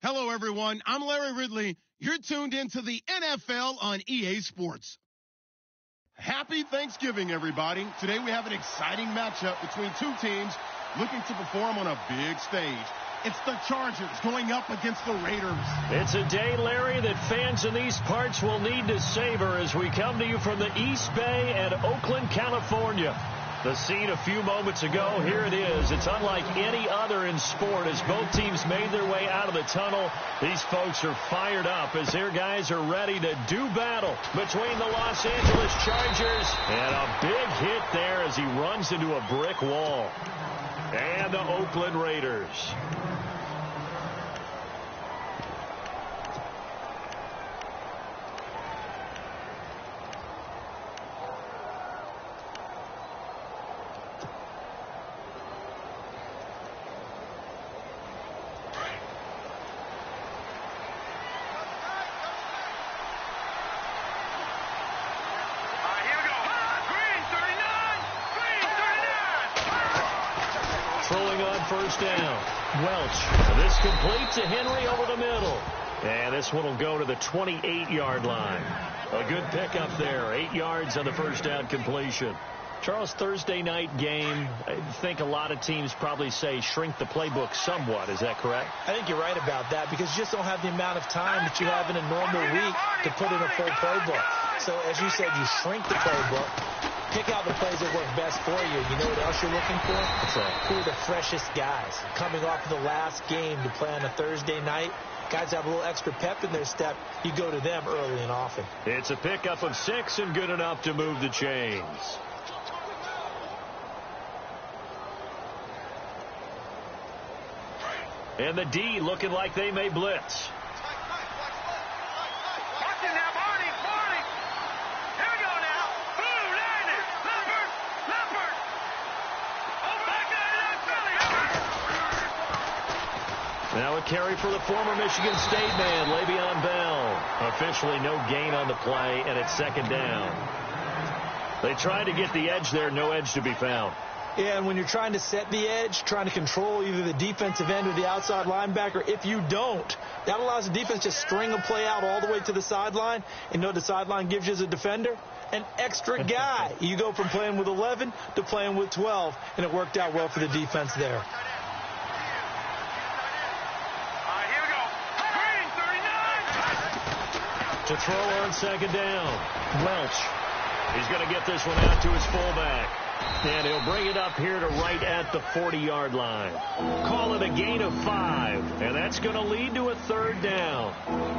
Hello, everyone. I'm Larry Ridley. You're tuned into the NFL on EA Sports. Happy Thanksgiving, everybody. Today we have an exciting matchup between two teams looking to perform on a big stage. It's the Chargers going up against the Raiders. It's a day, Larry, that fans in these parts will need to savor as we come to you from the East Bay and Oakland, California. The scene a few moments ago, here it is. It's unlike any other in sport as both teams made their way out of the tunnel. These folks are fired up as their guys are ready to do battle between the Los Angeles Chargers and a big hit there as he runs into a brick wall. And the Oakland Raiders. Throwing on first down. Welch. This complete to Henry over the middle. And this one will go to the 28-yard line. A good pickup there. 8 yards on the first down completion. Charles, Thursday night game, I think a lot of teams probably say shrink the playbook somewhat. Is that correct? I think you're right about that because you just don't have the amount of time that you have in a normal week to put in a full playbook. So, as you said, you shrink the playbook. Pick out the plays that work best for you. You know what else you're looking for? Who are the freshest guys coming off of the last game to play on a Thursday night? Guys have a little extra pep in their step. You go to them early and often. It's a pickup of 6 and good enough to move the chains. And the D looking like they may blitz. Now a carry for the former Michigan State man, Le'Veon Bell. Officially no gain on the play, and it's second down. They tried to get the edge there, no edge to be found. Yeah, and when you're trying to set the edge, trying to control either the defensive end or the outside linebacker, if you don't, that allows the defense to string a play out all the way to the sideline. And you know what the sideline gives you as a defender? An extra guy. You go from playing with 11 to playing with 12, and it worked out well for the defense there. To throw on second down, Welch. He's going to get this one out to his fullback. And he'll bring it up here to right at the 40-yard line. Call it a gain of 5. And that's going to lead to a third down.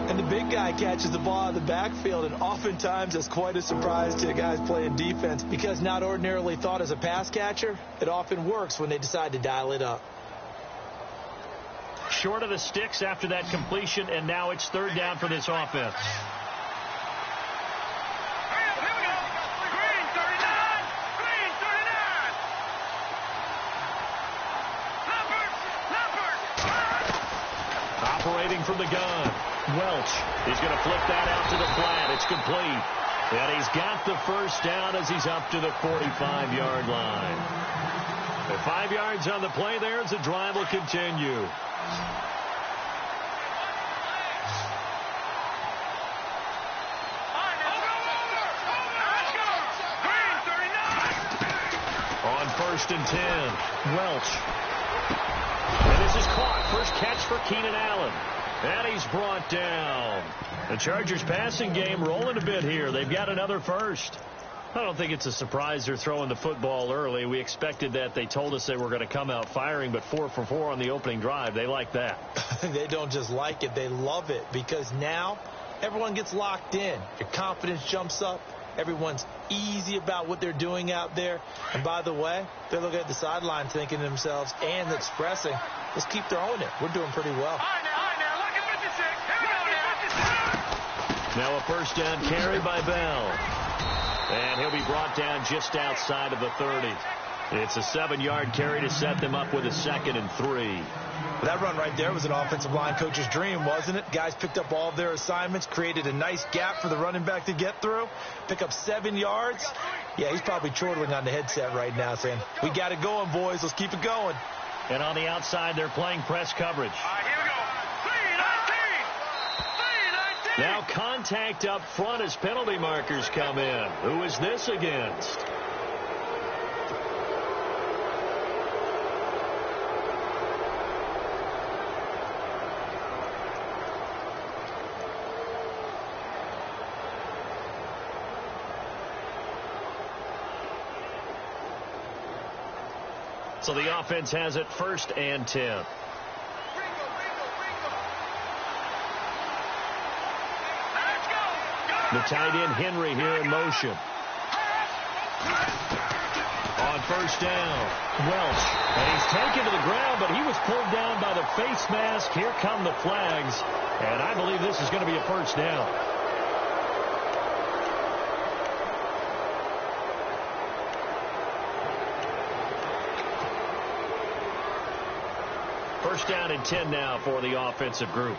And the big guy catches the ball out of the backfield, and oftentimes it's quite a surprise to the guys playing defense because not ordinarily thought as a pass catcher, it often works when they decide to dial it up. Short of the sticks after that completion, and now it's third down for this offense. Operating from the gun, Welch. He's going to flip that out to the flat. It's complete. And he's got the first down as he's up to the 45-yard line. The 5 yards on the play there as the drive will continue. On first and 10, Welch. And this is caught. First catch for Keenan Allen. And he's brought down. The Chargers passing game rolling a bit here. They've got another first. I don't think it's a surprise they're throwing the football early. We expected that. They told us they were going to come out firing, but 4 for 4 on the opening drive. They like that. They don't just like it. They love it because now everyone gets locked in. Your confidence jumps up. Everyone's easy about what they're doing out there. And by the way, they're looking at the sideline thinking to themselves and expressing, let's keep throwing it. We're doing pretty well. Now a first down carry by Bell. And he'll be brought down just outside of the 30. It's a 7-yard carry to set them up with a 2nd and 3. That run right there was an offensive line coach's dream, wasn't it? Guys picked up all of their assignments, created a nice gap for the running back to get through, pick up 7 yards. Yeah, he's probably chortling on the headset right now saying, we got it going, boys. Let's keep it going. And on the outside, they're playing press coverage. Here we go. 3, 9. Now contact up front as penalty markers come in. Who is this against? So the offense has it 1st and 10. The tight end Henry here in motion. On 1st down, Welch. And he's taken to the ground, but he was pulled down by the face mask. Here come the flags. And I believe this is going to be a 1st down. First down and 10 now for the offensive group.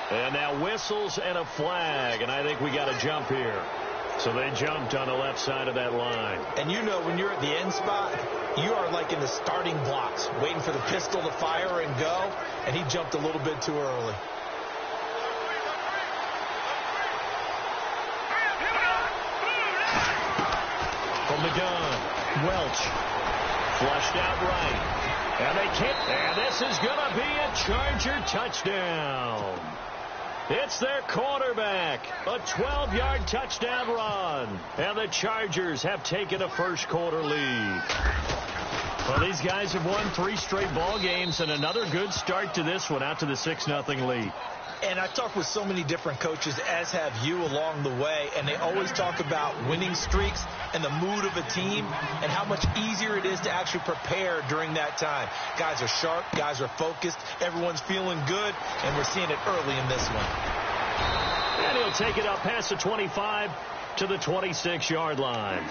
And now whistles and a flag, and I think we got a jump here. So they jumped on the left side of that line. And you know when you're at the end spot, you are like in the starting blocks, waiting for the pistol to fire and go, and he jumped a little bit too early. From the gun, Welch. Flushed out right. And they can't. And this is going to be a Charger touchdown. It's their quarterback. A 12-yard touchdown run. And the Chargers have taken a first-quarter lead. Well, these guys have won 3 straight ball games and another good start to this one out to the 6-0 lead. And I talk with so many different coaches, as have you along the way, and they always talk about winning streaks and the mood of a team and how much easier it is to actually prepare during that time. Guys are sharp, guys are focused, everyone's feeling good, and we're seeing it early in this one. And he'll take it up past the 25 to the 26-yard line.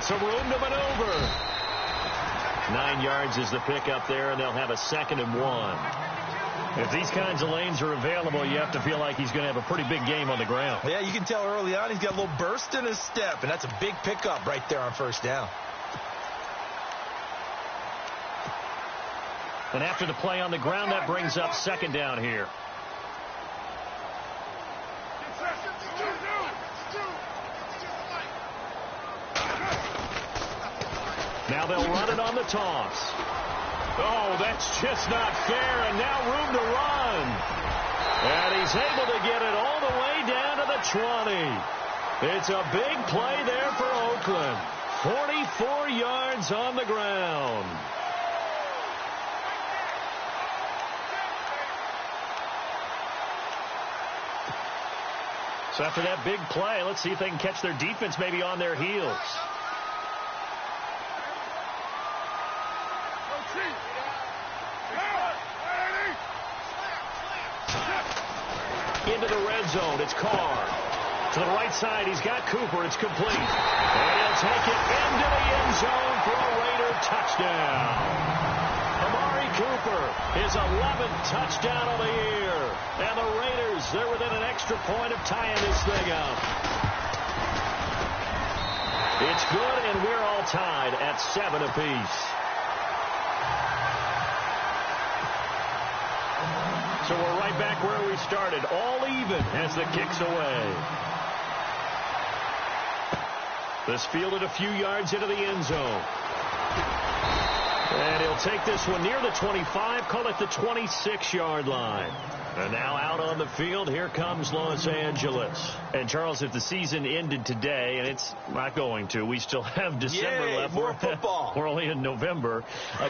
Some room to maneuver. 9 yards is the pickup there, and they'll have a 2nd and 1. If these kinds of lanes are available, you have to feel like he's going to have a pretty big game on the ground. Yeah, you can tell early on he's got a little burst in his step, and that's a big pickup right there on 1st down. And after the play on the ground, that brings up 2nd down here. Now they'll run it on the toss. Oh, that's just not fair, and now room to run. And he's able to get it all the way down to the 20. It's a big play there for Oakland. 44 yards on the ground. So after that big play, let's see if they can catch their defense maybe on their heels. Into the red zone. It's Carr. To the right side, he's got Cooper. It's complete. And he'll take it into the end zone for a Raider touchdown. Amari Cooper, his 11th touchdown of the year. And the Raiders, they're within an extra point of tying this thing up. It's good, and we're all tied at 7 apiece. So we're right back where we started, all even as the kick's away. This fielded a few yards into the end zone. And he'll take this one near the 25, call it the 26-yard line. And now out on the field, here comes Los Angeles. And, Charles, if the season ended today, and it's not going to, we still have December left. More football. We're only in November.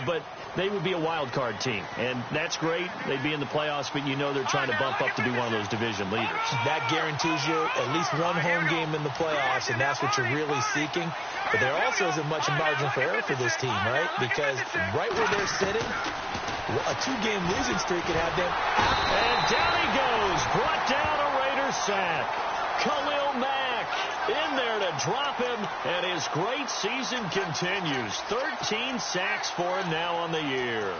But they would be a wild card team. And that's great. They'd be in the playoffs, but you know they're trying to bump up to be one of those division leaders. That guarantees you at least one home game in the playoffs, and that's what you're really seeking. But there also isn't much margin for error for this team, right? Because right where they're sitting, a two-game losing streak could have them. And down he goes. Brought down a Raider sack. Khalil Mack in there to drop him, and his great season continues. 13 sacks for him now on the year.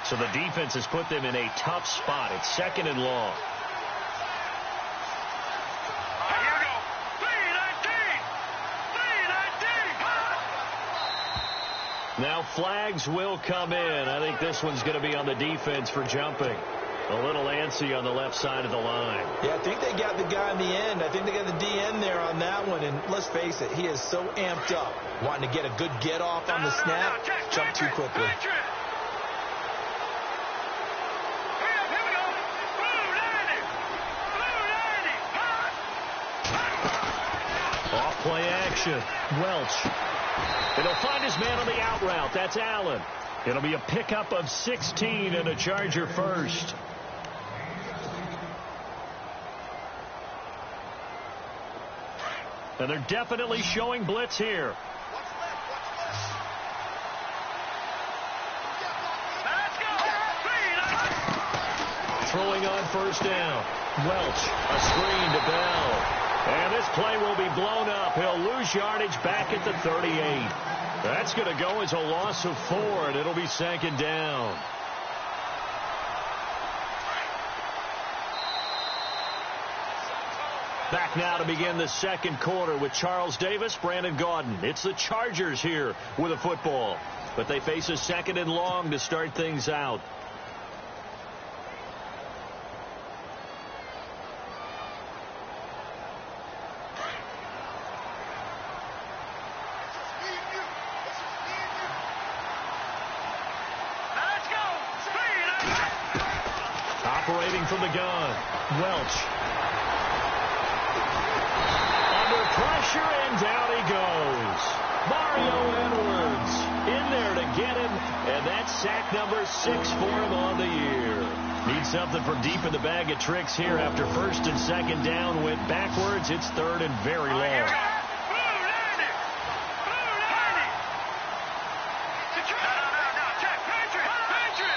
So the defense has put them in a tough spot. It's 2nd and long. Now flags will come in. I think this one's going to be on the defense for jumping. A little antsy on the left side of the line. Yeah, I think they got the guy in the end. I think they got the DN there on that one. And let's face it, he is so amped up, wanting to get a good get off on the snap, jump too quickly. Off play action. Welch. And he'll find his man on the out route. That's Allen. It'll be a pickup of 16 and a Charger first. And they're definitely showing blitz here. Throwing on first down. Welch, a screen to Bell. And this play will be blown up. He'll lose yardage back at the 38. That's going to go as a loss of 4, and it'll be 2nd down. Back now to begin the 2nd quarter with Charles Davis, Brandon Gaudin. It's the Chargers here with a football, but they face a 2nd and long to start things out. Operating from the gun, Welch. Under pressure, and down he goes. Mario Edwards in there to get him, and that's sack number 6 for him on the year. Need something from deep in the bag of tricks here after 1st and 2nd down. Went backwards. It's 3rd and very long.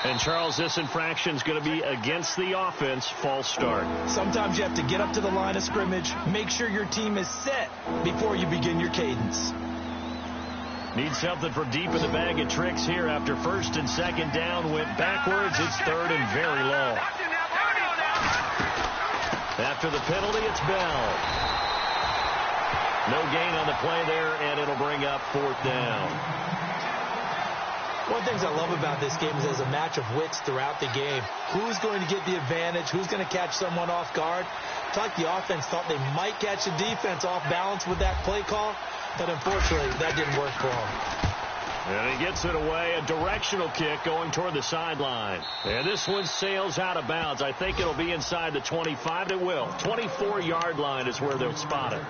And, Charles, this infraction is going to be against the offense. False start. Sometimes you have to get up to the line of scrimmage, make sure your team is set before you begin your cadence. Need something from deep in the bag of tricks here after 1st and 2nd down. Went backwards. It's 3rd and very long. After the penalty, it's Bell. No gain on the play there, and it'll bring up 4th down. One of the things I love about this game is there's a match of wits throughout the game. Who's going to get the advantage? Who's going to catch someone off guard? It's like the offense thought they might catch the defense off balance with that play call, but unfortunately that didn't work for them. And he gets it away, a directional kick going toward the sideline. And this one sails out of bounds. I think it'll be inside the 25. It will. 24-yard line is where they'll spot it.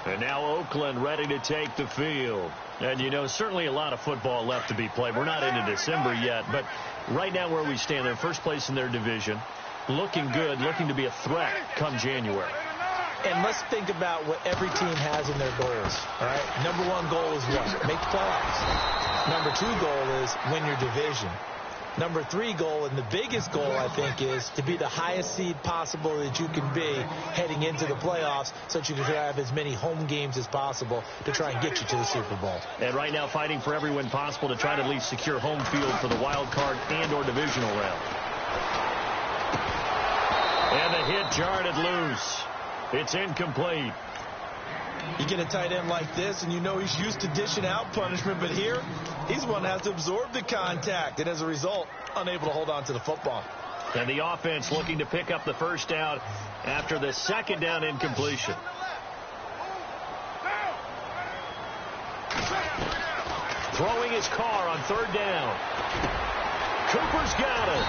And now Oakland ready to take the field. And, you know, certainly a lot of football left to be played. We're not into December yet, but right now where we stand, they're first place in their division, looking good, looking to be a threat come January. And let's think about what every team has in their goals, all right? Number 1 goal is what? Make the playoffs. Number 2 goal is win your division. Number 3 goal, and the biggest goal, I think, is to be the highest seed possible that you can be heading into the playoffs so that you can have as many home games as possible to try and get you to the Super Bowl. And right now fighting for every win possible to try to at least secure home field for the wild card and or divisional round. And the hit jarred it loose. It's incomplete. You get a tight end like this, and you know he's used to dishing out punishment, but here, he's the one that has to absorb the contact, and as a result, unable to hold on to the football. And the offense looking to pick up the first down after the second down incompletion. Throwing his car on third down. Cooper's got it.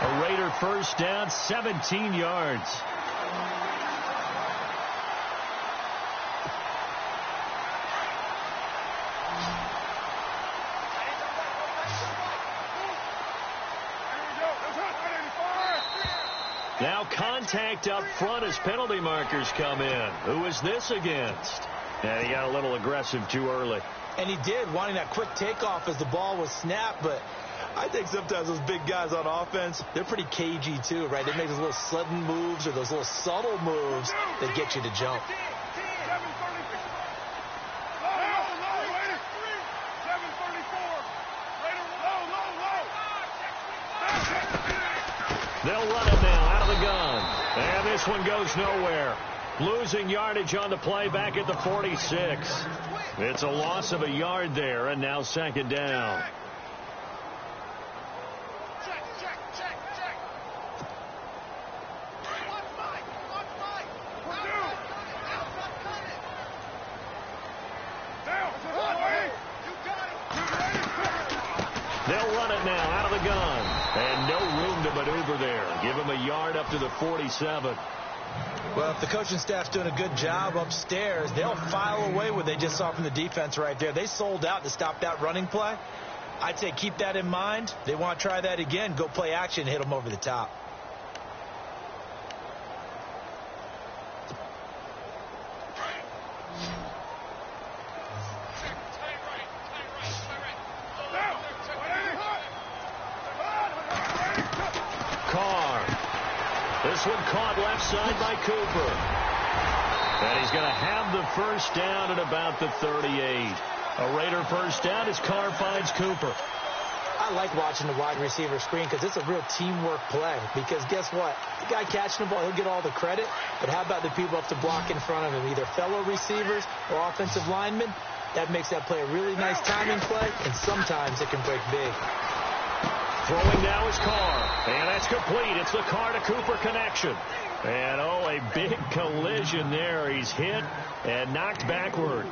A Raider first down, 17 yards. Now contact up front as penalty markers come in. Who is this against? And he got a little aggressive too early. And he did, wanting that quick takeoff as the ball was snapped. But I think sometimes those big guys on offense, they're pretty cagey too, right? They make those little sudden moves or those little subtle moves that get you to jump. They'll run it now out of the gun. And this one goes nowhere. Losing yardage on the play back at the 46. It's a loss of a yard there, and now second down. They'll run it now out of the gun. And no room to maneuver there. Give him a yard up to the 47. Well, if the coaching staff's doing a good job upstairs, they'll file away what they just saw from the defense right there. They sold out to stop that running play. I'd say keep that in mind. They want to try that again. Go play action, hit them over the top. This one caught left side by Cooper. And he's going to have the first down at about the 38. A Raider first down as Carr finds Cooper. I like watching the wide receiver screen because it's a real teamwork play. Because guess what? The guy catching the ball, he'll get all the credit. But how about the people up to block in front of him? Either fellow receivers or offensive linemen. That makes that play a really nice timing play. And sometimes it can break big. Throwing now is Carr. And that's complete. It's the Carr to Cooper connection. And, oh, a big collision there. He's hit and knocked backward.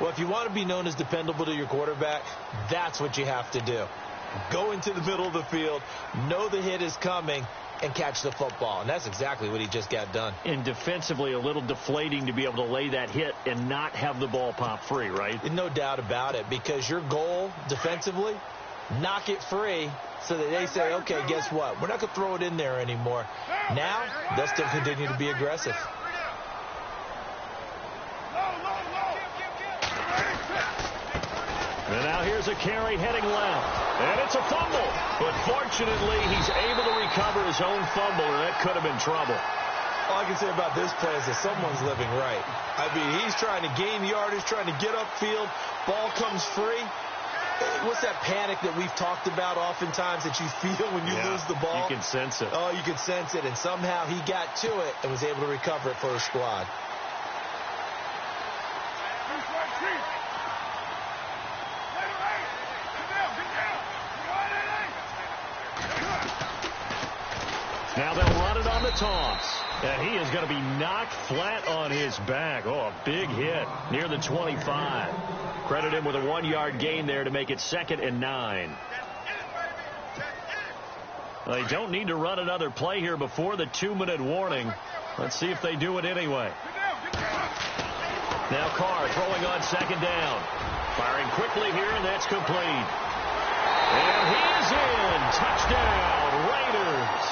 Well, if you want to be known as dependable to your quarterback, that's what you have to do. Go into the middle of the field, know the hit is coming, and catch the football. And that's exactly what he just got done. And defensively, a little deflating to be able to lay that hit and not have the ball pop free, right? No doubt about it, because your goal defensively, knock it free so that they say, okay, guess what? We're not going to throw it in there anymore. Now, they'll still continue to be aggressive. And now here's a carry heading left. And it's a fumble. But fortunately, he's able to recover his own fumble, and that could have been trouble. All I can say about this play is that someone's living right. I mean, he's trying to gain yardage, trying to get upfield. Ball comes free. What's that panic that we've talked about oftentimes that you feel when you lose the ball? You can sense it. Oh, you can sense it. And somehow he got to it and was able to recover it for his squad. Now they'll run it on the toss. And he is going to be knocked flat on his back. Oh, a big hit near the 25. Credit him with a 1-yard gain there to make it 2nd and 9. Well, they don't need to run another play here before the 2-minute warning. Let's see if they do it anyway. Now Carr throwing on 2nd down. Firing quickly here, and that's complete. And he is in. Touchdown, Raiders.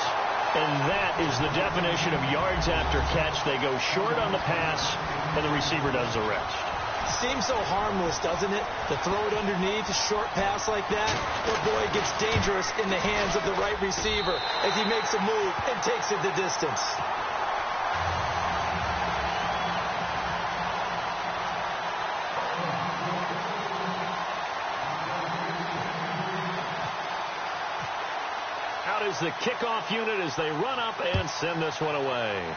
And that is the definition of yards after catch. They go short on the pass, and the receiver does the rest. Seems so harmless, doesn't it? To throw it underneath, a short pass like that. But boy, it gets dangerous in the hands of the right receiver as he makes a move and takes it the distance. Out is the kickoff unit as they run up and send this one away.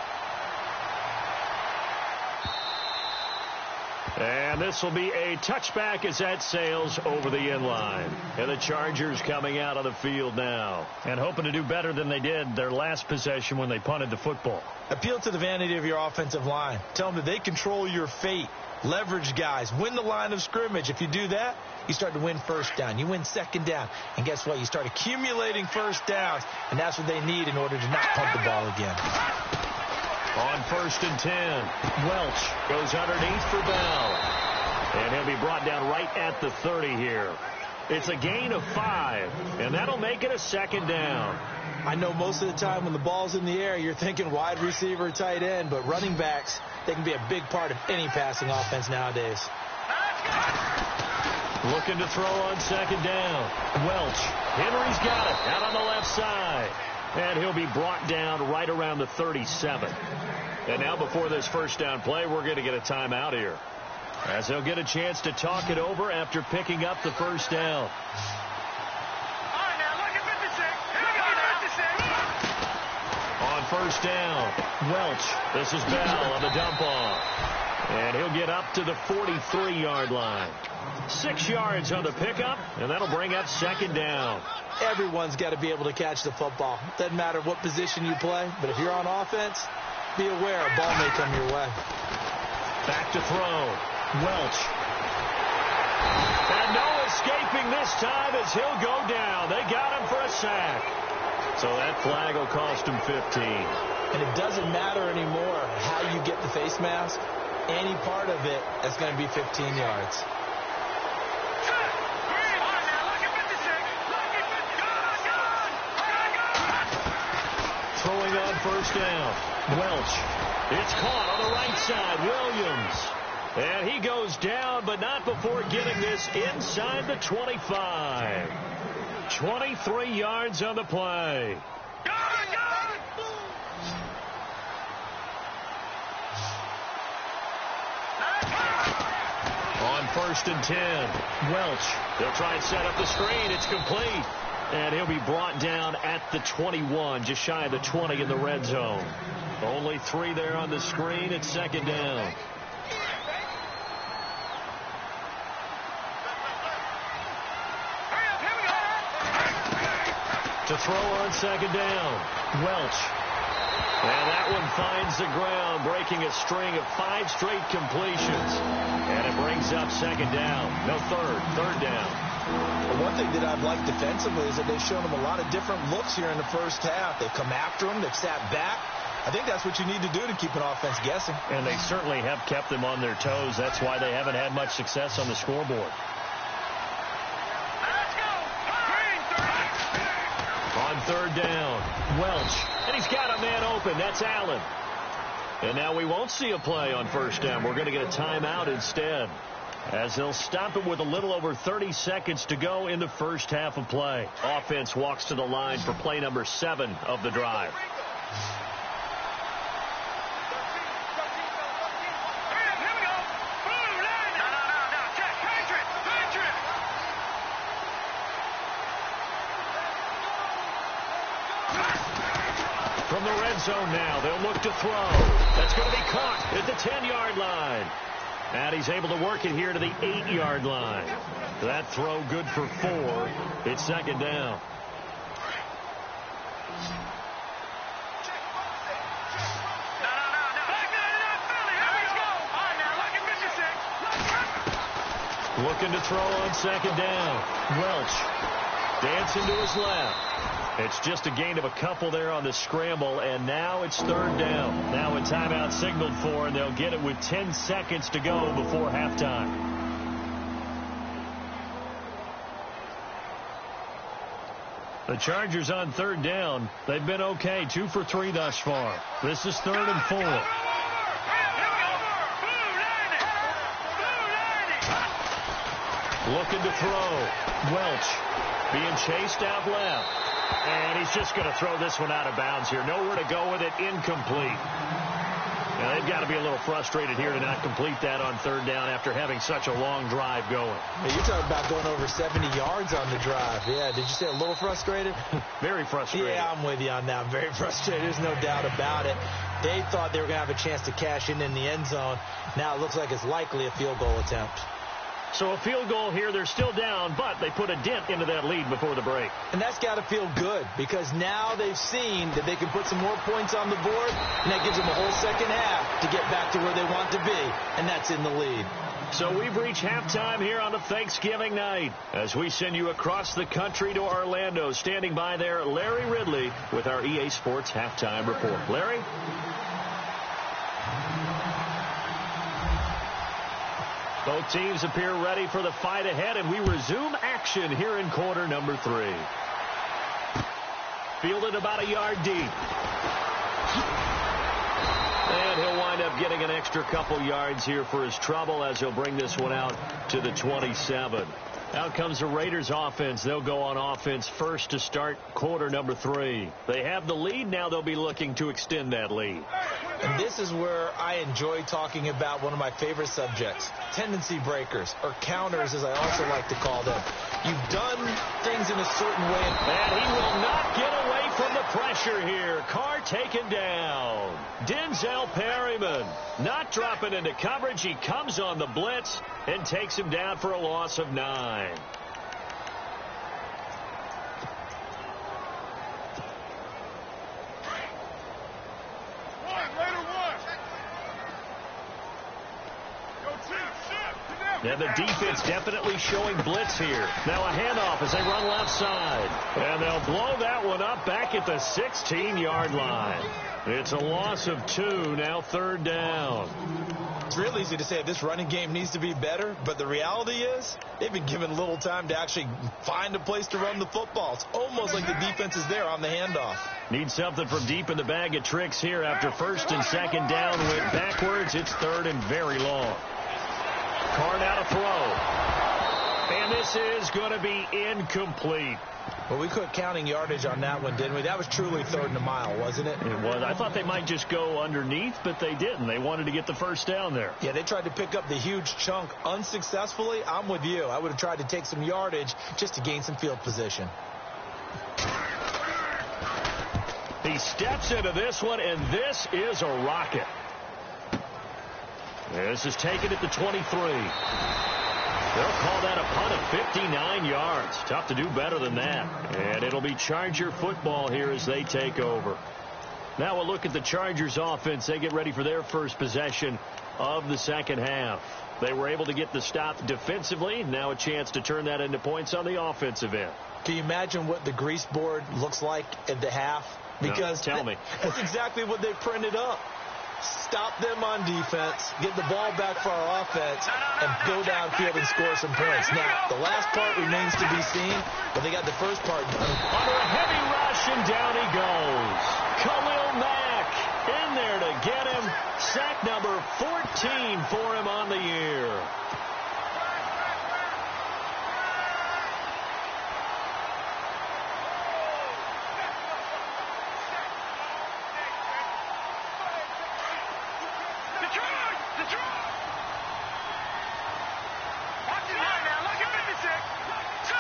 And this will be a touchback as that sails over the inline. And the Chargers coming out on the field now and hoping to do better than they did their last possession when they punted the football. Appeal to the vanity of your offensive line. Tell them that they control your fate. Leverage guys. Win the line of scrimmage. If you do that, you start to win first down. You win second down. And guess what? You start accumulating first downs. And that's what they need in order to not pump the ball again. On 1st and 10, Welch goes underneath for Bell. And he'll be brought down right at the 30 here. It's a gain of 5, and that'll make it a second down. I know most of the time when the ball's in the air, you're thinking wide receiver, tight end, but running backs, they can be a big part of any passing offense nowadays. Looking to throw on second down. Welch. Henry's got it out on the left side. And he'll be brought down right around the 37. And now before this first down play, we're going to get a timeout here, as they'll get a chance to talk it over after picking up the first down. On 1st down, Welch. This is Bell on the dump off. And he'll get up to the 43-yard line. 6 yards on the pickup, and that'll bring up second down. Everyone's got to be able to catch the football. Doesn't matter what position you play, but if you're on offense, be aware a ball may come your way. Back to throw. Welch. And no escaping this time as he'll go down. They got him for a sack. So that flag will cost him 15. And it doesn't matter anymore how you get the face mask. Any part of it is going to be 15 yards. Throwing on 1st down. Welch. It's caught on the right side. Williams. And he goes down, but not before getting this inside the 25. 23 yards on the play. On 1st and 10, Welch. They'll try and set up the screen. It's complete. And he'll be brought down at the 21, just shy of the 20 in the red zone. Only 3 there on the screen. It's second down. To throw on second down, Welch. And that one finds the ground, breaking a string of 5 straight completions. And it brings up second down. No, third down. Well, one thing that I've liked defensively is that they've shown them a lot of different looks here in the first half. They've come after them. They've sat back. I think that's what you need to do to keep an offense guessing. And they certainly have kept them on their toes. That's why they haven't had much success on the scoreboard. On 3rd down, Welch. And he's got a man open. That's Allen. And now we won't see a play on 1st down. We're going to get a timeout instead, as they'll stop it with a little over 30 seconds to go in the first half of play. Offense walks to the line for play number 7 of the drive. From the red zone now, they'll look to throw. That's going to be caught at the 10-yard line. And he's able to work it here to the 8-yard line. That throw good for 4. It's second down. Looking to throw on second down. Welch dancing to his left. It's just a gain of a couple there on the scramble, and now it's 3rd down. Now a timeout signaled for, and they'll get it with 10 seconds to go before halftime. The Chargers on 3rd down. They've been okay, 2 for 3 thus far. This is 3rd and 4. Looking to throw. Welch being chased out left. And he's just going to throw this one out of bounds here. Nowhere to go with it. Incomplete. Now, they've got to be a little frustrated here to not complete that on 3rd down after having such a long drive going. Yeah, you're talking about going over 70 yards on the drive. Yeah, did you say a little frustrated? Very frustrated. Yeah, I'm with you on that. Very frustrated. There's no doubt about it. They thought they were going to have a chance to cash in the end zone. Now it looks like it's likely a field goal attempt. So a field goal here. They're still down, but they put a dent into that lead before the break. And that's got to feel good because now they've seen that they can put some more points on the board, and that gives them a whole second half to get back to where they want to be, and that's in the lead. So we've reached halftime here on a Thanksgiving night as we send you across the country to Orlando. Standing by there, Larry Ridley with our EA Sports Halftime Report. Larry? Both teams appear ready for the fight ahead, and we resume action here in quarter number 3. Fielded about a yard deep. And he'll wind up getting an extra couple yards here for his trouble as he'll bring this one out to the 27. Out comes the Raiders offense. They'll go on offense first to start quarter number 3. They have the lead. Now they'll be looking to extend that lead. And this is where I enjoy talking about one of my favorite subjects, tendency breakers, or counters as I also like to call them. You've done things in a certain way. And he will not get away from the pressure here. Carr taken down. Denzel Perryman not dropping into coverage. He comes on the blitz and takes him down for a loss of 9. And the defense definitely showing blitz here. Now a handoff as they run left side. And they'll blow that one up back at the 16-yard line. It's a loss of 2, now 3rd down. It's real easy to say this running game needs to be better, but the reality is they've been given little time to actually find a place to run the football. It's almost like the defense is there on the handoff. Need something from deep in the bag of tricks here after 1st and 2nd down went backwards. It's 3rd and very long. Carr now to throw. And this is going to be incomplete. Well, we quit counting yardage on that one, didn't we? That was truly 3rd and a mile, wasn't it? It was. I thought they might just go underneath, but they didn't. They wanted to get the 1st down there. Yeah, they tried to pick up the huge chunk unsuccessfully. I'm with you. I would have tried to take some yardage just to gain some field position. He steps into this one, and this is a rocket. This is taken at the 23. They'll call that a punt of 59 yards. Tough to do better than that. And it'll be Charger football here as they take over. Now we'll look at the Chargers offense. They get ready for their first possession of the 2nd half. They were able to get the stop defensively. Now a chance to turn that into points on the offensive end. Can you imagine what the grease board looks like at the half? Because no, tell me. That's exactly what they printed up. Stop them on defense, get the ball back for our offense, and go downfield and score some points. Now, the last part remains to be seen, but they got the first part done. Under a heavy rush, and down he goes. Khalil Mack in there to get him. Sack number 14 for him on the year.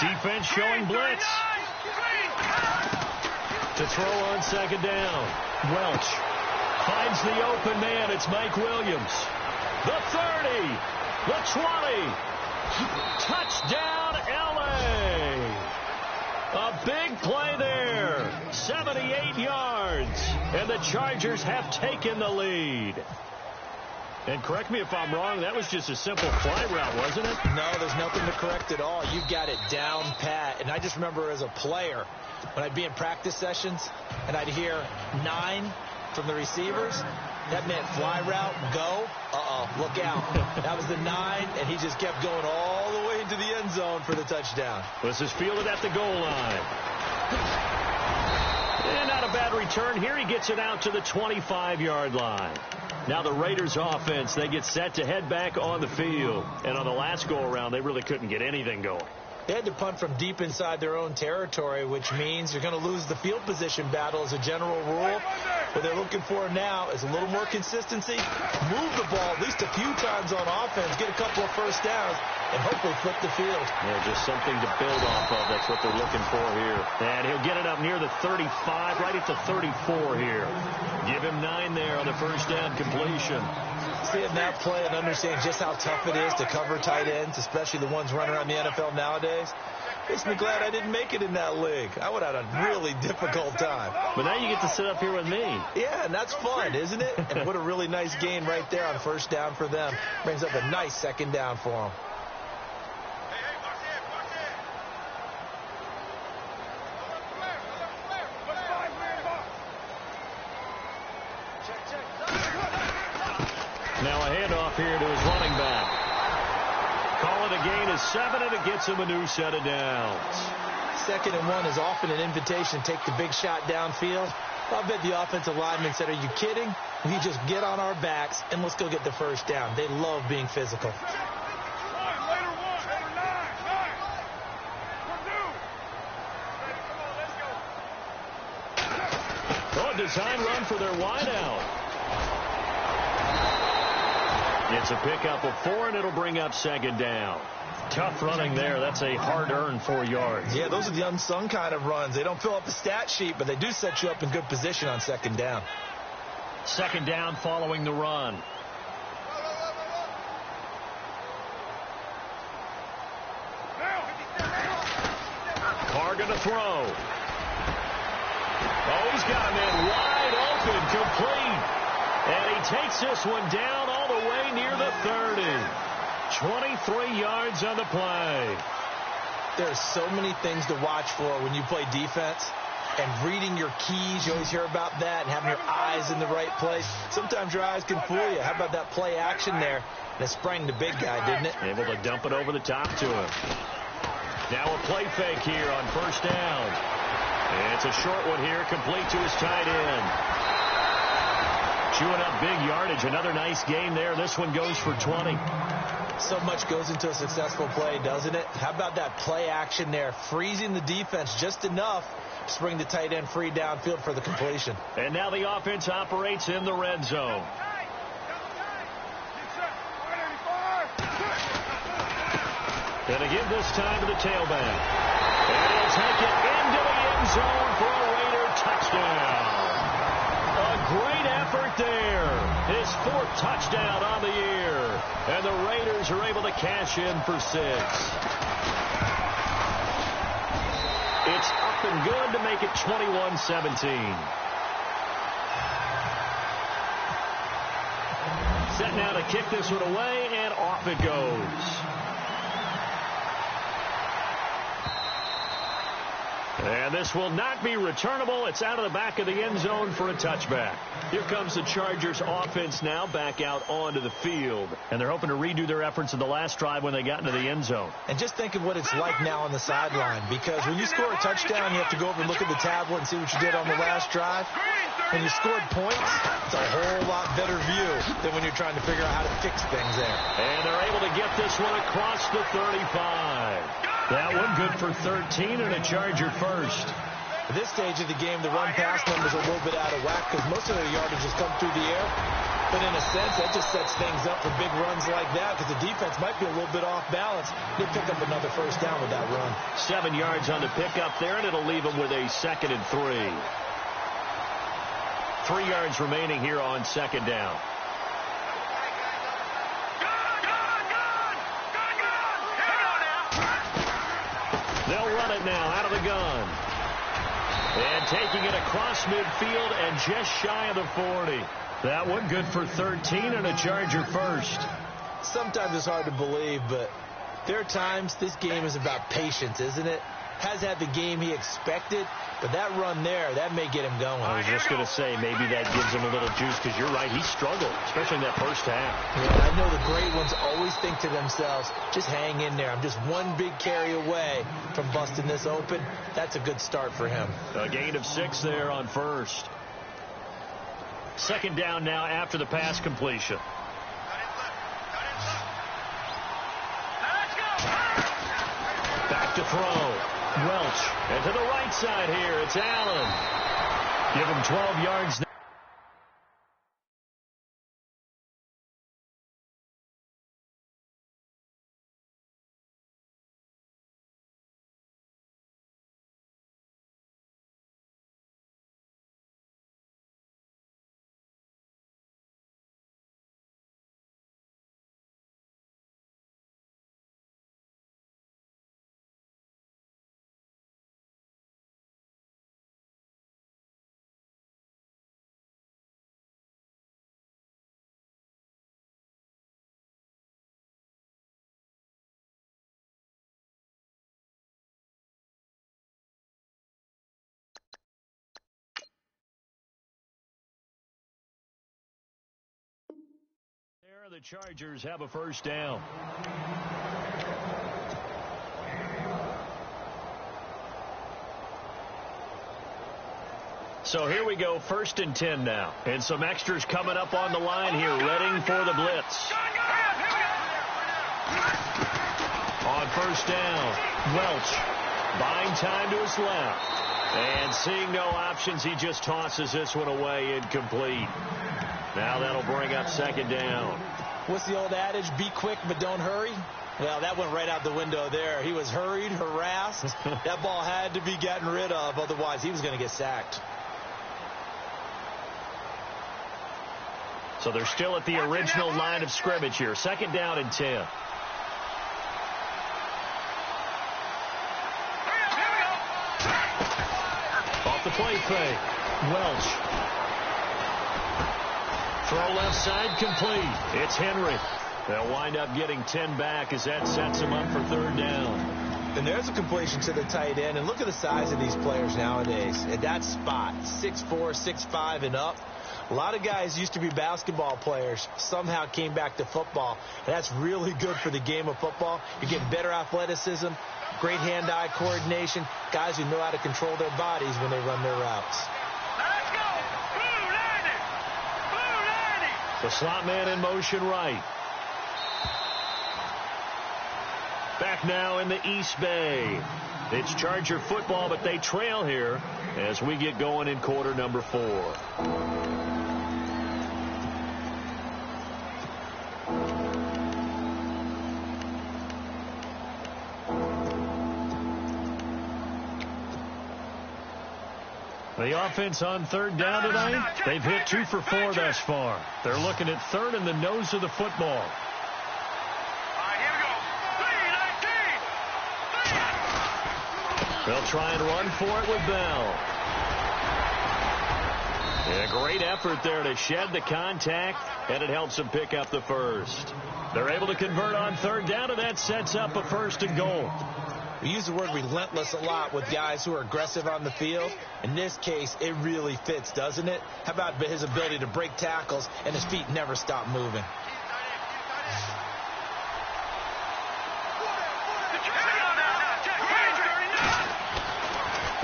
Defense showing blitz. To throw on 2nd down. Welch finds the open man. It's Mike Williams. The 30. The 20. Touchdown, L.A. A big play there. 78 yards. And the Chargers have taken the lead. And correct me if I'm wrong, that was just a simple fly route, wasn't it? No, there's nothing to correct at all. You got it down pat. And I just remember as a player, when I'd be in practice sessions, and I'd hear 9 from the receivers, that meant fly route, go, look out. That was the 9, and he just kept going all the way into the end zone for the touchdown. This is fielded at the goal line. And not a bad return here. He gets it out to the 25-yard line. Now the Raiders offense, they get set to head back on the field. And on the last go-around, they really couldn't get anything going. They had to punt from deep inside their own territory, which means you're going to lose the field position battle as a general rule. What they're looking for now is a little more consistency, move the ball at least a few times on offense, get a couple of first downs, and hopefully flip the field. Yeah, just something to build off of. That's what they're looking for here. And he'll get it up near the 35, right at the 34 here. Give him 9 there on the first down completion. Seeing that play and understand just how tough it is to cover tight ends, especially the ones running around the NFL nowadays, makes me glad I didn't make it in that league. I would have had a really difficult time. But now you get to sit up here with me. Yeah, and that's fun, isn't it? And what a really nice gain right there on first down for them. Brings up a nice second down for them. Now a handoff here to his running back. Call it a gain of 7, and it gets him a new set of downs. 2nd and 1 is often an invitation to take the big shot downfield. I bet the offensive lineman said, are you kidding? We just get on our backs and let's go get the first down. They love being physical. Oh, a design run for their wideout. It's a pickup of 4, and it'll bring up 2nd down. Tough running there. That's a hard-earned 4 yards. Yeah, those are the unsung kind of runs. They don't fill up the stat sheet, but they do set you up in good position on 2nd down. 2nd down following the run. Carr going to throw. Oh, he's got him in wide open, complete. And he takes this one down all the way near the 30. 23 yards on the play. There's so many things to watch for when you play defense. And reading your keys, you always hear about that, and having your eyes in the right place. Sometimes your eyes can fool you. How about that play action there? And it sprang the big guy, didn't it? Able to dump it over the top to him. Now a play fake here on first down. And it's a short one here, complete to his tight end. Chewing up big yardage. Another nice gain there. This one goes for 20. So much goes into a successful play, doesn't it? How about that play action there? Freezing the defense just enough to bring the tight end free downfield for the completion. And now the offense operates in the red zone. And again this time to the tailback. And he'll take it into the end zone for a Raider touchdown. A great effort there. His 4th touchdown on the year. And the Raiders are able to cash in for 6. It's up and good to make it 21-17. Set now to kick this one away, and off it goes. And this will not be returnable. It's out of the back of the end zone for a touchback. Here comes the Chargers offense now back out onto the field. And they're hoping to redo their efforts in the last drive when they got into the end zone. And just think of what it's like now on the sideline. Because when you score a touchdown, you have to go over and look at the tablet and see what you did on the last drive. When you scored points, it's a whole lot better view than when you're trying to figure out how to fix things there. And they're able to get this one across the 35. That one good for 13 and a Charger first. At this stage of the game, the run-pass numbers are a little bit out of whack because most of their yardage has come through the air. But in a sense, that just sets things up for big runs like that because the defense might be a little bit off balance. They pick up another first down with that run. 7 yards on the pickup there, and it'll leave them with a 2nd and 3. 3 yards remaining here on 2nd down. They'll run it now out of the gun. And taking it across midfield and just shy of the 40. That one good for 13 and a Charger first. Sometimes it's hard to believe, but there are times this game is about patience, isn't it? Has had the game he expected, but that run there, that may get him going. I was just going to say, maybe that gives him a little juice because you're right, he struggled, especially in that first half. Yeah, I know the great ones always think to themselves, just hang in there. I'm just one big carry away from busting this open. That's a good start for him. A gain of 6 there on first. 2nd down now after the pass completion. Back to throw. Welch. And to the right side here, it's Allen. Give him 12 yards now. the Chargers have a first down. So here we go, 1st and 10 now. And some extras coming up on the line here, readying for the blitz. On 1st down, Welch buying time to his left. And seeing no options, he just tosses this one away, incomplete. Now that'll bring up 2nd down. What's the old adage? Be quick, but don't hurry. Well, that went right out the window there. He was hurried, harassed. That ball had to be gotten rid of, otherwise he was going to get sacked. So they're still at the original line of scrimmage here. 2nd down and 10. Off the play fake. Welch. Throw left side complete. It's Henry. They'll wind up getting 10 back as that sets them up for 3rd down. And there's a completion to the tight end. And look at the size of these players nowadays. At that spot, 6'4", 6'5", and up. A lot of guys used to be basketball players, somehow came back to football. And that's really good for the game of football. You're getting better athleticism, great hand-eye coordination, guys who know how to control their bodies when they run their routes. Let's go! Blue 90! Blue 90! The slot man in motion right. Back now in the East Bay. It's Charger football, but they trail here as we get going in quarter number 4. The offense on 3rd down tonight, they've hit 2 for 4 thus far. They're looking at 3rd in the nose of the football. They'll try and run for it with Bell. And a great effort there to shed the contact, and it helps them pick up the first. They're able to convert on 3rd down, and that sets up a 1st and goal. We use the word relentless a lot with guys who are aggressive on the field. In this case, it really fits, doesn't it? How about his ability to break tackles and his feet never stop moving?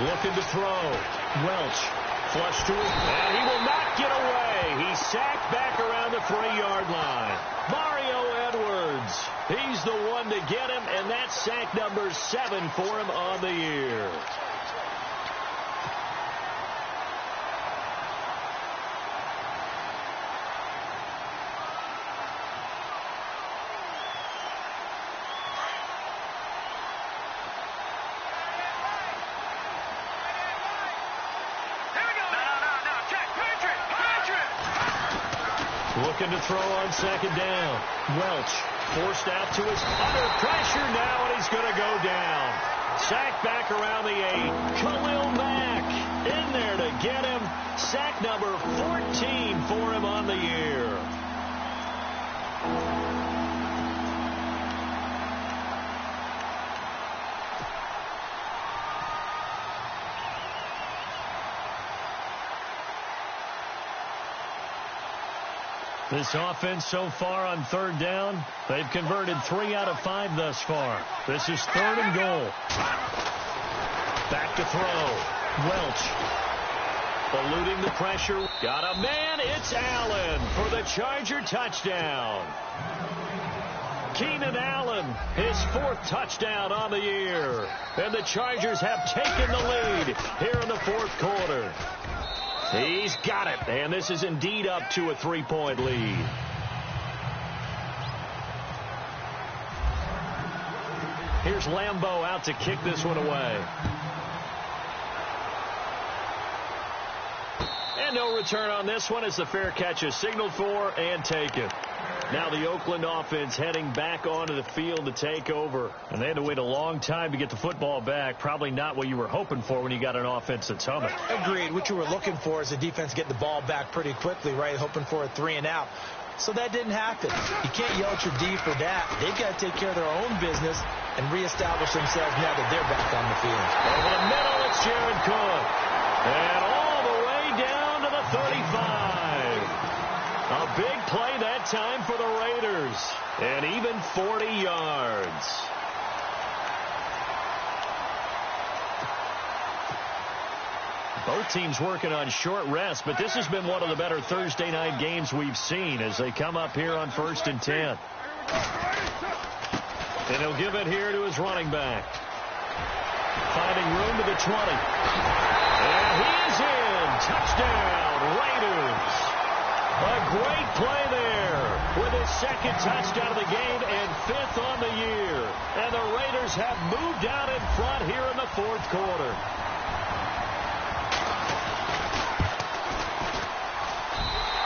Looking to throw. Welch. Flush to him. And he will not get away. He's sacked back around the 3-yard line. Mario Edwards. He's the one to get him, and that's sack number 7 for him on the year. Looking to throw on 2nd down. Welch forced out to his under pressure now, and he's going to go down. Sack back around the 8. Khalil Mack in there to get him. Sack number 14 for him on the year. This offense so far on 3rd down, they've converted 3 out of 5 thus far. This is 3rd and goal. Back to throw. Welch. Eluding the pressure. Got a man. It's Allen for the Charger touchdown. Keenan Allen, his 4th touchdown on the year. And the Chargers have taken the lead here in the 4th quarter. He's got it, and this is indeed up to a 3-point lead. Here's Lambeau out to kick this one away. And no return on this one as the fair catch is signaled for and taken. Now the Oakland offense heading back onto the field to take over. And they had to wait a long time to get the football back. Probably not what you were hoping for when you got an offense that's humming. Agreed. What you were looking for is the defense getting the ball back pretty quickly, right? Hoping for a 3 and out. So that didn't happen. You can't yell at your D for that. They've got to take care of their own business and reestablish themselves now that they're back on the field. Over the middle, it's Jared Cook. And all the way down to the 35. A big play that that time for the Raiders. And even 40 yards. Both teams working on short rest, but this has been one of the better Thursday night games we've seen as they come up here on 1st and 10. And he'll give it here to his running back. Finding room to the 20. And he's in. Touchdown, Raiders. A great play there with his second touchdown of the game and 5th on the year. And the Raiders have moved out in front here in the 4th quarter.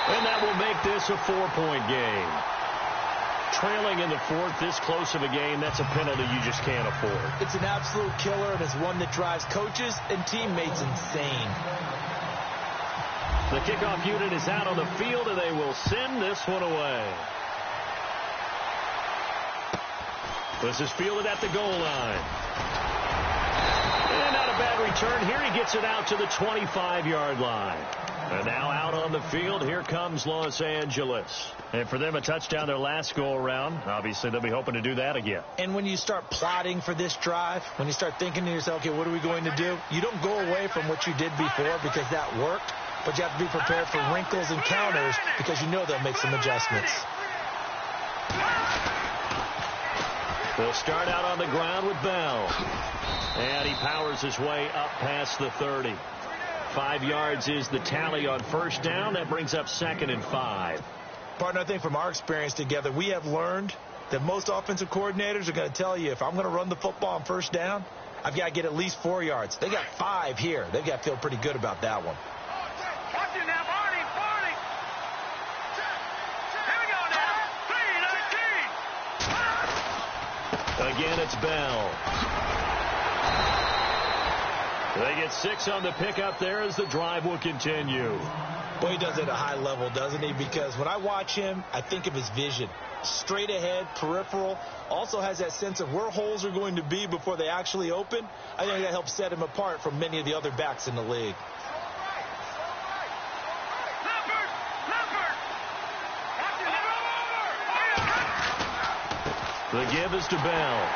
And that will make this a 4-point game. Trailing in the 4th, this close of a game, that's a penalty you just can't afford. It's an absolute killer, and it's one that drives coaches and teammates insane. The kickoff unit is out on the field, and they will send this one away. This is fielded at the goal line. And not a bad return here. He gets it out to the 25-yard line. And now out on the field, here comes Los Angeles. And for them, a touchdown their last go-around. Obviously, they'll be hoping to do that again. And when you start plotting for this drive, when you start thinking to yourself, okay, what are we going to do? You don't go away from what you did before because that worked, but you have to be prepared for wrinkles and counters because you know they'll make some adjustments. They'll start out on the ground with Bell. And he powers his way up past the 30. 5 yards is the tally on 1st down. That brings up 2nd and 5. Partner, I think from our experience together, we have learned that most offensive coordinators are going to tell you, if I'm going to run the football on 1st down, I've got to get at least 4 yards. They got 5 here. They've got to feel pretty good about that one. Watch it now, Barney. Here we go now. 3-19. Again, it's Bell. They get 6 on the pickup there as the drive will continue. Boy, he does it at a high level, doesn't he? Because when I watch him, I think of his vision. Straight ahead, peripheral. Also has that sense of where holes are going to be before they actually open. I think that helps set him apart from many of the other backs in the league. The give is to Bell.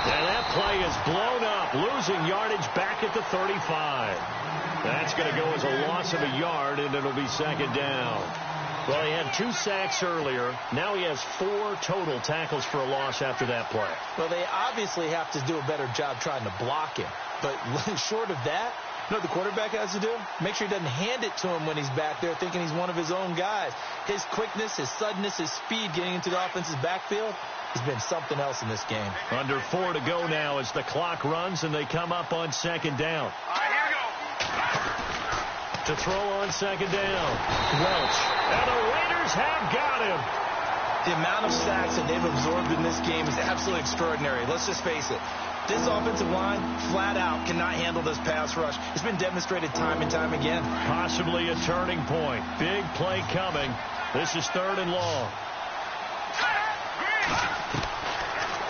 And that play is blown up, losing yardage back at the 35. That's going to go as a loss of a yard, and it'll be 2nd down. Well, he had 2 sacks earlier. Now he has 4 total tackles for a loss after that play. Well, they obviously have to do a better job trying to block him. But short of that, you know what the quarterback has to do? Make sure he doesn't hand it to him when he's back there thinking he's one of his own guys. His quickness, his suddenness, his speed getting into the offense's backfield has been something else in this game. Under 4 to go now as the clock runs and they come up on 2nd down. All right, here we go. To throw on 2nd down. Welch. And the Raiders have got him. The amount of sacks that they've absorbed in this game is absolutely extraordinary. Let's just face it. This offensive line, flat out, cannot handle this pass rush. It's been demonstrated time and time again. Possibly a turning point. Big play coming. This is 3rd and long.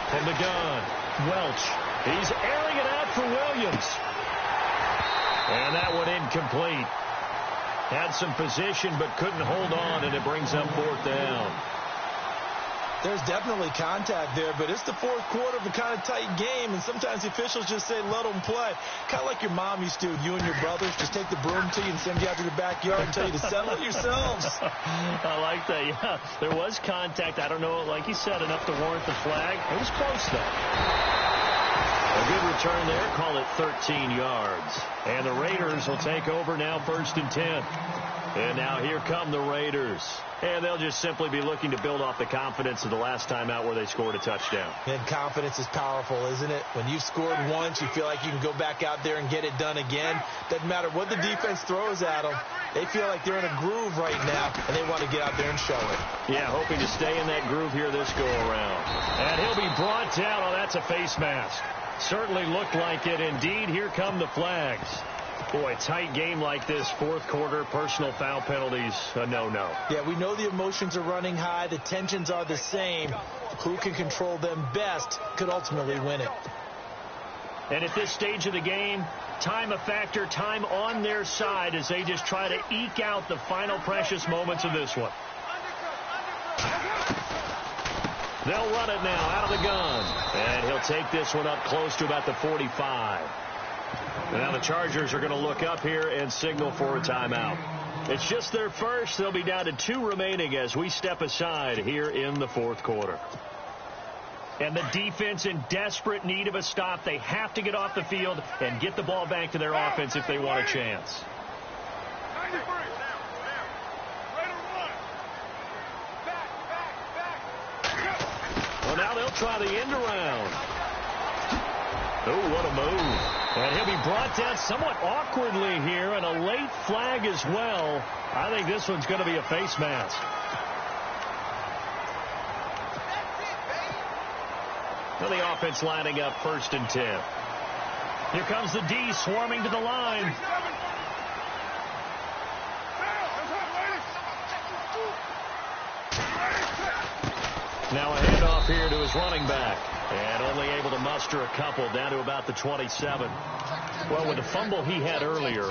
From the gun, Welch. He's airing it out for Williams. And that one incomplete. Had some position but couldn't hold on, and it brings up 4th down. There's definitely contact there, but it's the 4th quarter of a kind of tight game, and sometimes the officials just say, let them play. Kind of like your mom used to, you and your brothers, just take the broom to you and send you out to the backyard and tell you to settle it yourselves. I like that, yeah. There was contact. I don't know, like you said, enough to warrant the flag. It was close, though. A good return there, call it 13 yards. And the Raiders will take over now 1st and 10. And now here come the Raiders. And they'll just simply be looking to build off the confidence of the last time out where they scored a touchdown. And confidence is powerful, isn't it? When you've scored once, you feel like you can go back out there and get it done again. Doesn't matter what the defense throws at them. They feel like they're in a groove right now, and they want to get out there and show it. Yeah, hoping to stay in that groove here this go-around. And he'll be brought down. Oh, that's a face mask. Certainly looked like it. Indeed, here come the flags. Boy, tight game like this, 4th quarter, personal foul penalties, a no-no. Yeah, we know the emotions are running high. The tensions are the same. Who can control them best could ultimately win it. And at this stage of the game, time a factor, time on their side as they just try to eke out the final precious moments of this one. They'll run it now out of the gun. And he'll take this one up close to about the 45. Now the Chargers are going to look up here and signal for a timeout. It's just their first. They'll be down to 2 remaining as we step aside here in the fourth quarter. And the defense in desperate need of a stop. They have to get off the field and get the ball back to their offense if they want a chance. Well, now they'll try the end around. Oh, what a move. And he'll be brought down somewhat awkwardly here, and a late flag as well. I think this one's going to be a face mask. Well, the offense lining up 1st and 10. Here comes the D swarming to the line. Now a handoff here to his running back. And only able to muster a couple down to about the 27. Well, with the fumble he had earlier,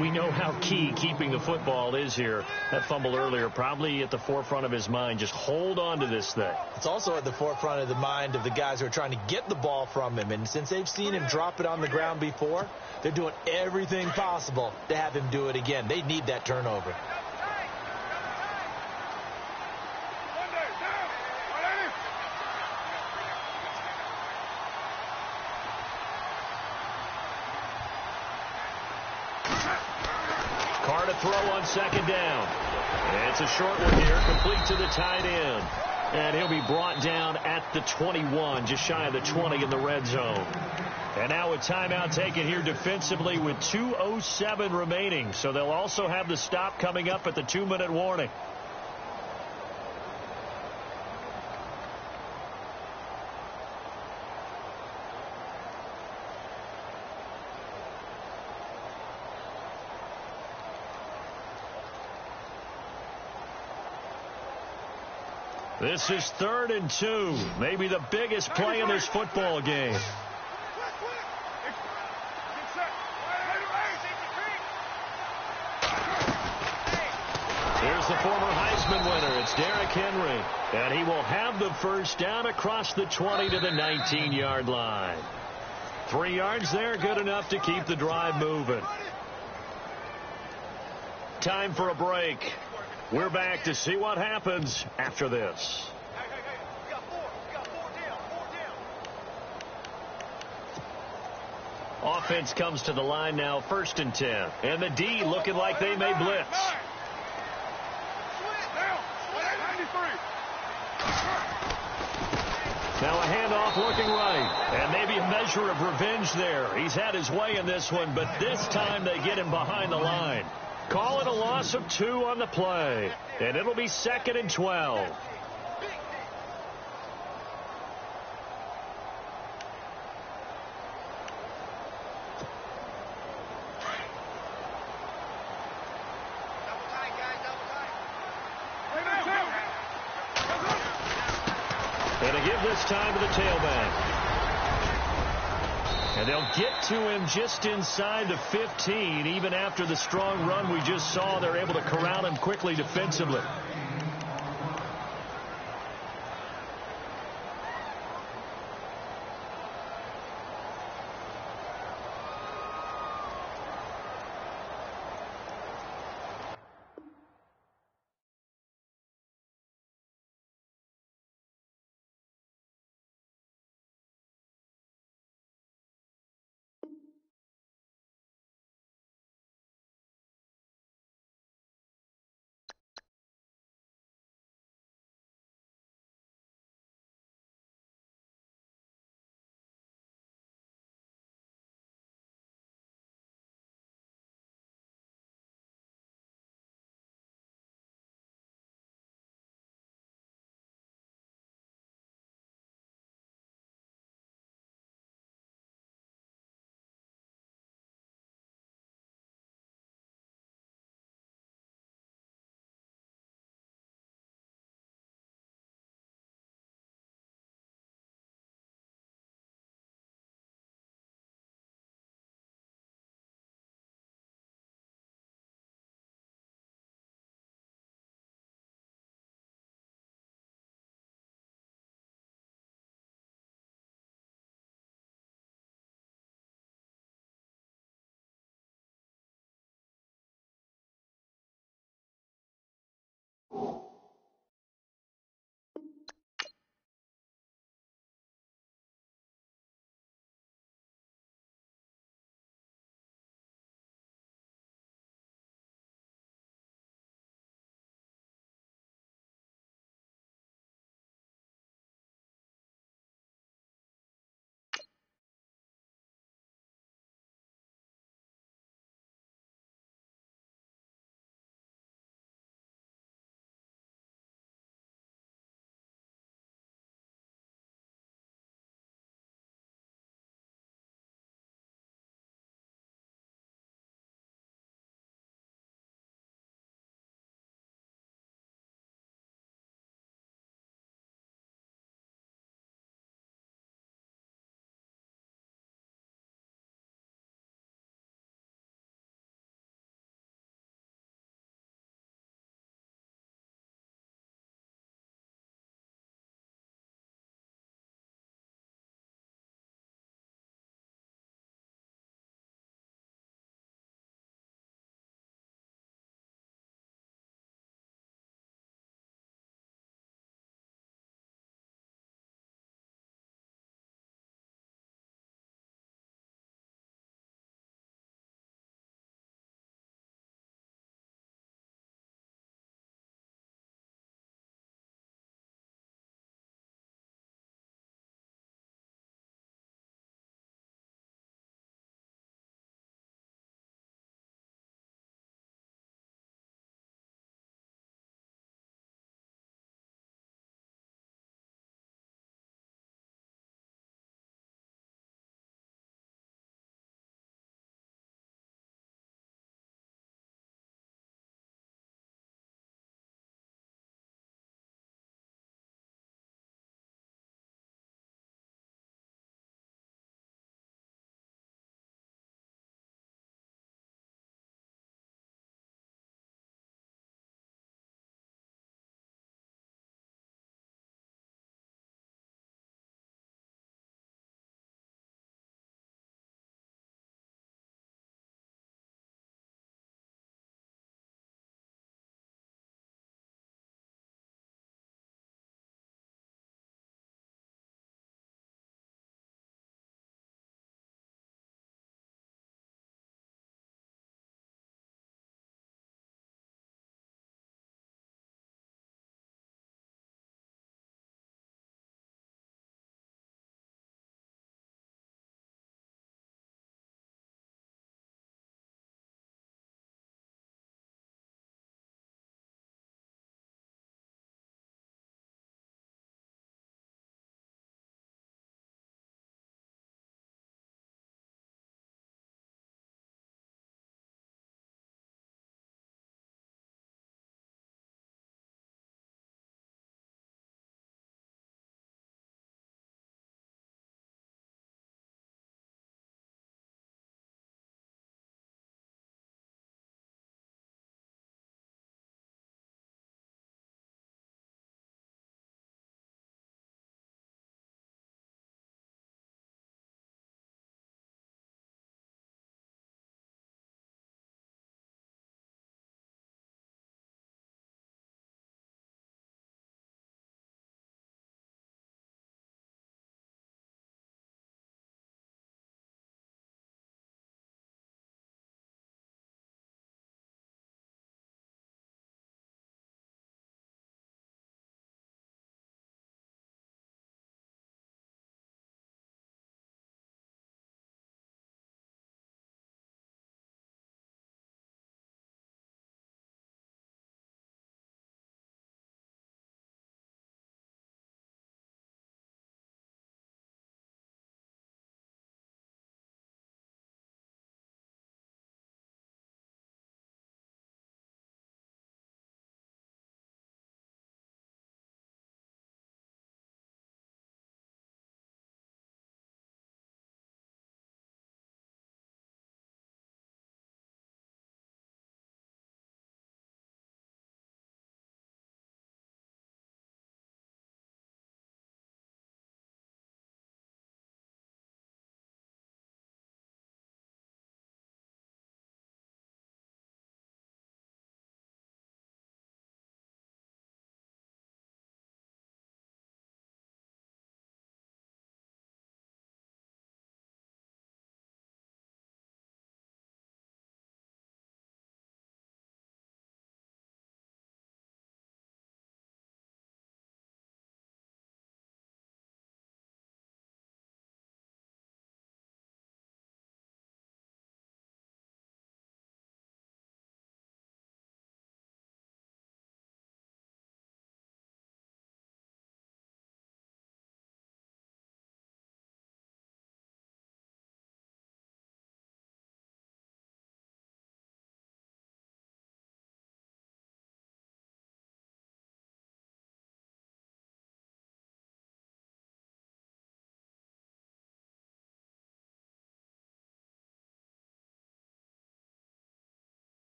we know how key keeping the football is here. That fumble earlier probably at the forefront of his mind. Just hold on to this thing. It's also at the forefront of the mind of the guys who are trying to get the ball from him. And since they've seen him drop it on the ground before, they're doing everything possible to have him do it again. They need that turnover. Carr to throw on 2nd down. And it's a short one here, complete to the tight end. And he'll be brought down at the 21, just shy of the 20 in the red zone. And now a timeout taken here defensively with 2:07 remaining. So they'll also have the stop coming up at the 2-minute warning. This is 3rd and 2. Maybe the biggest play in this football game. Here's the former Heisman winner. It's Derrick Henry. And he will have the first down across the 20 to the 19-yard line. 3 yards there, good enough to keep the drive moving. Time for a break. We're back to see what happens after this. Offense comes to the line now, 1st and 10. And the D looking like they may blitz. Now a handoff looking right. And maybe a measure of revenge there. He's had his way in this one, but this time they get him behind the line. Call it a loss of 2 on the play. And it'll be 2nd and 12. And a give this time to the tailback. And they'll get to him just inside the 15. Even after the strong run we just saw, they're able to corral him quickly defensively.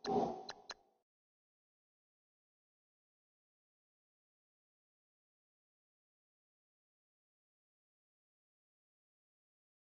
go.